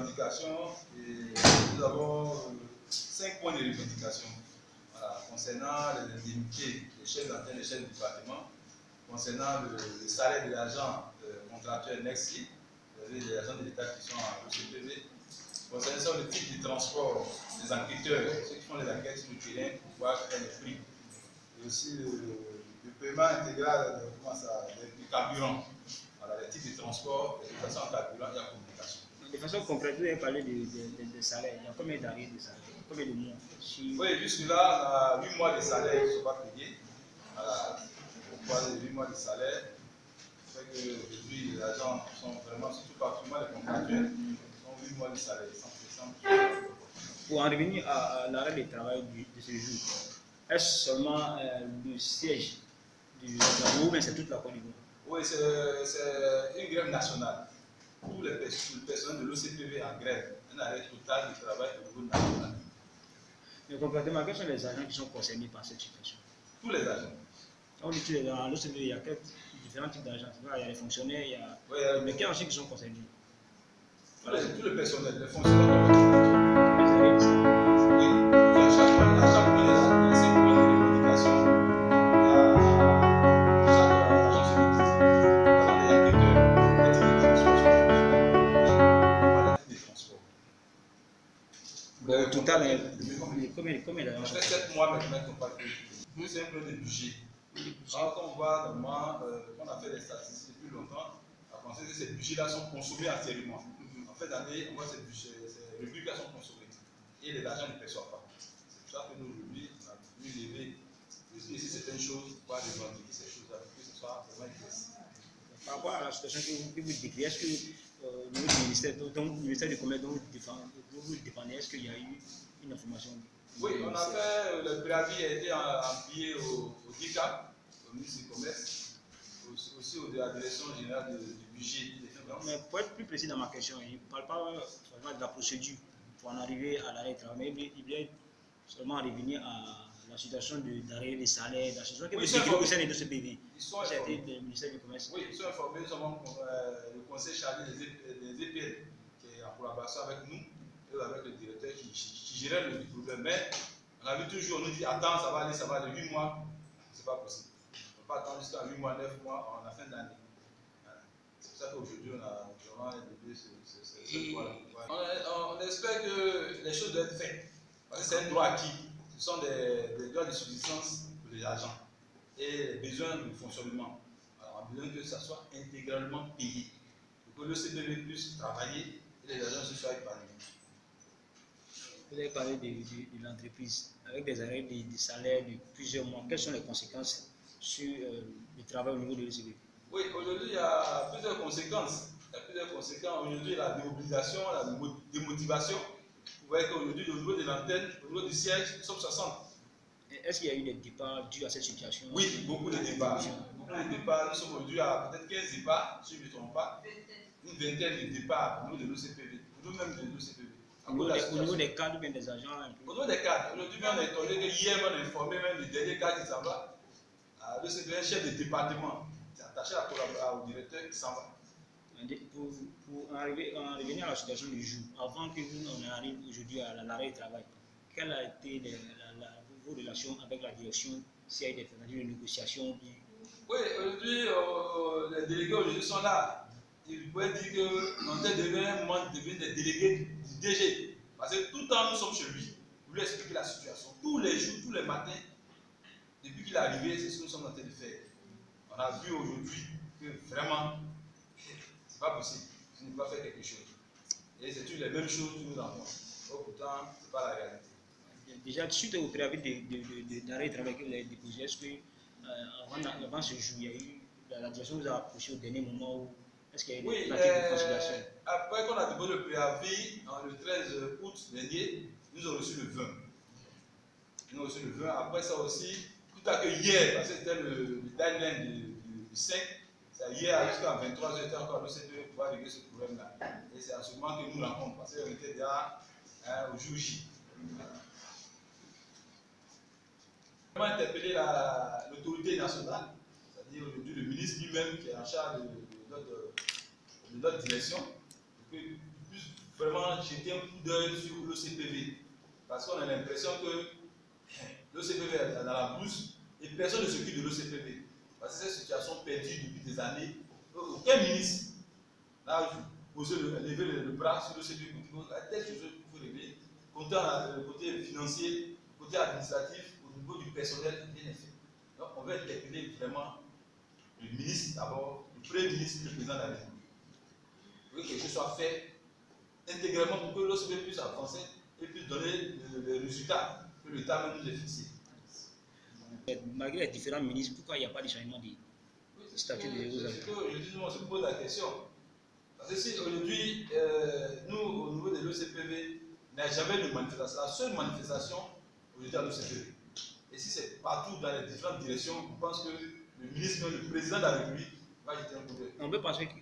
revendications et nous avons 5 points de revendication. Voilà, concernant les indemnités des chefs d'antenne et des chefs de département, concernant le salaire de l'agent contractuel NEXI, les agents de l'État qui sont en OCPV, concernant le type de transport des enquêteurs, ceux qui font les enquêtes sur le terrain pour pouvoir faire les prix, et aussi le paiement intégral du carburant. Voilà, les types de transport, les dotations en carburant et en communication. De façon concrète, vous avez parlé de salaire. Il y a combien d'années de salaire? Combien de mois? Oui, jusque-là, on a 8 mois de salaire qui ne sont pas payés. Voilà, pourquoi les 8 mois de salaire? C'est que aujourd'hui, les agents sont vraiment, surtout particulièrement les contractuels, sont 8 mois de salaire, sans. Pour en revenir à l'arrêt de travail de ce jour, est-ce seulement le siège du Gabon ou bien c'est toute la Côte d'Ivoire? Oui, c'est une grève nationale. Tous les personnels de l'OCPV en grève, un arrêt total du travail au niveau national. Mais concrètement, quels sont les agents qui sont concernés par cette situation? Tous les agents. On dit que dans l'OCPV, il y a différents types d'agents. Il y a les fonctionnaires, il y a... Oui, mais quels agents qui sont concernés? Tout le personnel, les fonctionnaires. Oui, à chaque point, les 5 points de revendication, chaque agent se dit, les enquêteurs, les types de transport. Bon, au total, combien d'agents? Ça fait 7 mois maintenant qu'ils n'ont pas payé. Nous, c'est un problème de budget. Alors, quand on voit normalement, on a fait des statistiques depuis longtemps, on a pensé que ces budgets-là sont consommés entièrement. En fait, d'année, on voit ces rubriques-là sont consommées. Et les agents ne perçoivent pas. C'est pour ça que nous, aujourd'hui, on a voulu lever ici certaines choses pour pouvoir revendiquer ces choses-là, pour que ce soit vraiment efficace. Par rapport à la situation que vous décrivez, est-ce que au niveau du ministère, du commerce dont vous dépendez, est-ce qu'il y a eu une information? Oui, on a fait, le préavis a été envoyé au DICAP, au ministre du Commerce, aussi à la Direction générale du budget et des finances. Mais pour être plus précis dans ma question, je ne parle pas seulement de la procédure pour en arriver à l'arrêt de travail, mais il doit seulement revenir à la situation d'arrêt des salaires, la situation que vous décrivez au sein de ce pays. Ça a été le ministère du Commerce. Oui, ils sont informés, nous avons le conseil chargé des EPL qui est en collaboration avec nous et avec le directeur qui gérait le problème. Mais on a vu toujours, on nous dit attends, ça va aller 8 mois, c'est pas possible. On ne peut pas attendre jusqu'à 8 mois, 9 mois en la fin d'année. C'est pour ça qu'aujourd'hui, on a vraiment levé ce point-là. On espère que les choses doivent être faites. Parce que c'est un droit acquis. Ce sont des droits de subsistance pour les agents et les besoins de fonctionnement. Alors, on a besoin que ça soit intégralement payé pour que le CPV puisse travailler et les agents se soient épanouis. Vous avez parlé de l'entreprise avec des arrêts de salaire de plusieurs mois. Quelles sont les conséquences sur le travail au niveau de l'ECB? Oui, aujourd'hui, il y a plusieurs conséquences. Aujourd'hui, la démobilisation, la démotivation. Vous voyez qu'aujourd'hui, au niveau de l'antenne, au niveau du siège, nous sommes 60. Est-ce qu'il y a eu des départs dus à cette situation? Oui, beaucoup de départs. Nous sommes aujourd'hui à peut-être 15 départs, si je ne me trompe pas. Une vingtaine de départs au niveau de l'OCPV. Nous-mêmes de l'OCPV. Au niveau des cadres ou bien des agents? Au niveau des cadres. Aujourd'hui, on a étonné que hier, on a informé même le dernier cadre qui s'en va. L'OCPV, un chef de département, c'est attaché au directeur qui s'en va. Pour en revenir à la situation du jour, avant que nous arrive aujourd'hui à l'arrêt de travail, quelle a été vos relations avec la direction, s'il y a eu des tentatives de négociation? Oui, aujourd'hui, les délégués aujourd'hui sont là. Ils pouvaient dire qu'on devient des délégués du DG. Parce que tout le temps, nous sommes chez lui. Pour lui expliquer la situation. Tous les jours, tous les matins, depuis qu'il est arrivé, c'est ce que nous sommes en train de faire. On a vu aujourd'hui que vraiment, c'est pas possible. Tu ne peux pas faire quelque chose. Et c'est toujours les mêmes choses que nous rencontrons. Donc, pourtant, ce n'est pas la réalité. Déjà, suite au préavis d'arrêt de travail que vous avez déposé, est-ce que avant ce jour, il y a eu, la direction vous a approché au dernier moment où est-ce qu'il y a eu des pratiques de conciliation? Après qu'on a déposé le préavis, le 13 août dernier, nous avons reçu le 20. Nous avons reçu le 20. Après ça aussi, tout à que hier, parce que c'était le deadline du 5, c'est hier jusqu'à 23h, était encore l'OCPE pour pouvoir régler ce problème-là. Et c'est à ce moment que nous rencontrons, parce qu'on était déjà au jour J. On a interpellé l'autorité nationale, c'est-à-dire aujourd'hui le ministre lui-même qui est en charge de notre direction, pour qu'il puisse vraiment jeter un coup d'œil sur l'OCPV. Parce qu'on a l'impression que l'OCPV est dans la brousse et personne ne s'occupe de l'OCPV. Parce que cette situation perdue depuis des années, aucun ministre n'a osé lever le bras sur l'OCPV. Telle chose qu'il faut régler. Le côté financier, le côté administratif, au niveau du personnel, rien n'est fait. Donc on va interpeller vraiment le ministre d'abord, le premier ministre, le président de la République. Il faut que quelque chose soit fait intégralement pour que l'OCPV puisse avancer et puisse donner les résultats que l'État même nous a fixés. Malgré les différents ministres, pourquoi il n'y a pas de changement de statut des hauts agents? Aujourd'hui, nous, on se pose la question. Parce que si aujourd'hui, nous, au niveau de l'OCPV, il n'y a jamais de manifestation. La seule manifestation aujourd'hui à l'OCPV. Et si c'est partout dans les différentes directions, on pense que le ministre, le président de la République, va jeter un coup d'œil. On peut penser que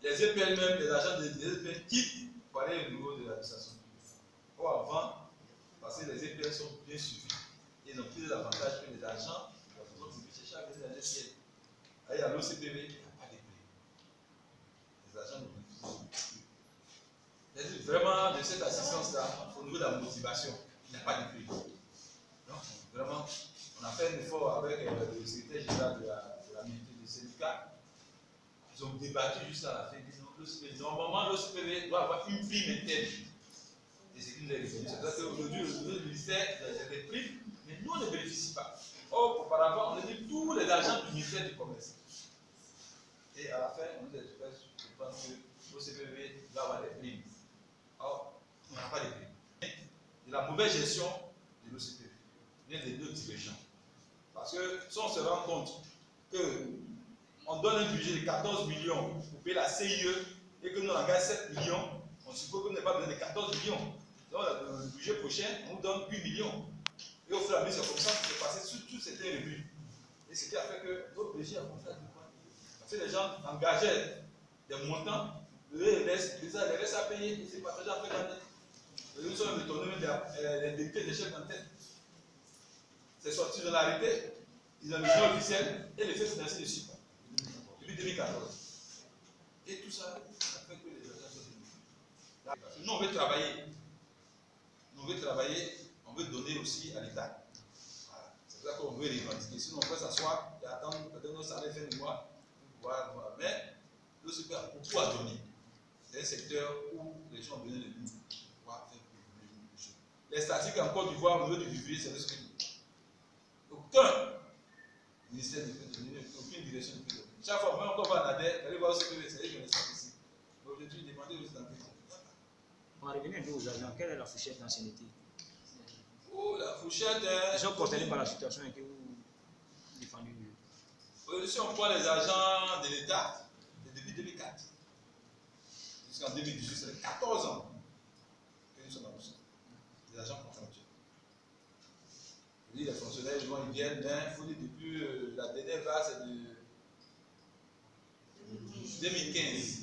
les EPL même, les agents des EPL quittent pour aller au niveau de l'administration. Or avant, parce que les EPL sont bien suivis, ils ont plus d'avantages que les agents de la fonction publique cherchent à venir dans les EPL. Allez à l'OCPV, il n'y a pas de prix. Les agents ne bénéficient plus. Vraiment, de cette assistance-là, au niveau de la motivation, il n'y a pas de prix. Donc, vraiment, on a fait un effort avec le secrétaire général de la militaire du syndicat. Ils ont débattu jusqu'à la fin. Normalement, l'OCPV doit avoir une prime interne. Et c'est ce qui nous est revenu. C'est-à-dire qu'aujourd'hui, le ministère a des primes, mais nous, on ne bénéficie pas. Or, auparavant, on a dit tous les agents du ministère du Commerce. Et à la fin, on nous a dit je pense que l'OCPV doit avoir des primes. Or, on n'a pas de primes. De la mauvaise gestion de l'OCPV vient des deux dirigeants. Parce que si on se rend compte que on donne un budget de 14 millions pour payer la CIE et que nous on engage 7 millions, on suppose qu'on n'a pas besoin de 14 millions. Donc le budget prochain, on nous donne 8 millions. Et au fur et à mesure, c'est comme ça que c'est passé sur tout cet revenus. Et ce qui a fait que notre budget a commencé à décoller. Parce que les gens engageaient des montants, les restes à payer, et c'est partagé après l'année. Et nous sommes retournés des députés des chefs d'antenne. C'est sorti de l'arrêté, ils ont mis officiel et les faits financiers dessus. Depuis 2014. Et tout ça, ça fait que les agents sont démunis. Nous, on veut travailler. Nous, on veut travailler, on veut donner aussi à l'État. Voilà. C'est ça qu'on veut revendiquer. Sinon, on peut s'asseoir et attendre peut-être nos salaires fin de mois. Voilà. Mais l'OCP a beaucoup à donner. C'est un secteur où les gens ont besoin de nous pour pouvoir faire plus de choses. Les statistiques en Côte d'Ivoire, au niveau du vivrier, c'est ce que aucun ministère ne peut donner, aucune direction ne peut donner. Chaque fois, même quand on va à Nader, allez voir ce que c'est eux qui ont les statistiques. Aujourd'hui, demandez aux statistiques. on va revenir un peu aux agents. Quelle est la fourchette d'ancienneté? Oh, la fourchette. Ils sont concernés par la situation et que vous défendez. Si on prend les agents de l'État, depuis 2004 jusqu'en 2018, c'est 14 ans que nous sommes en Russie. Les agents contractuels. Les fonctionnaires, ils viennent, mais il faut dire depuis la dernière vague, c'est de 2015.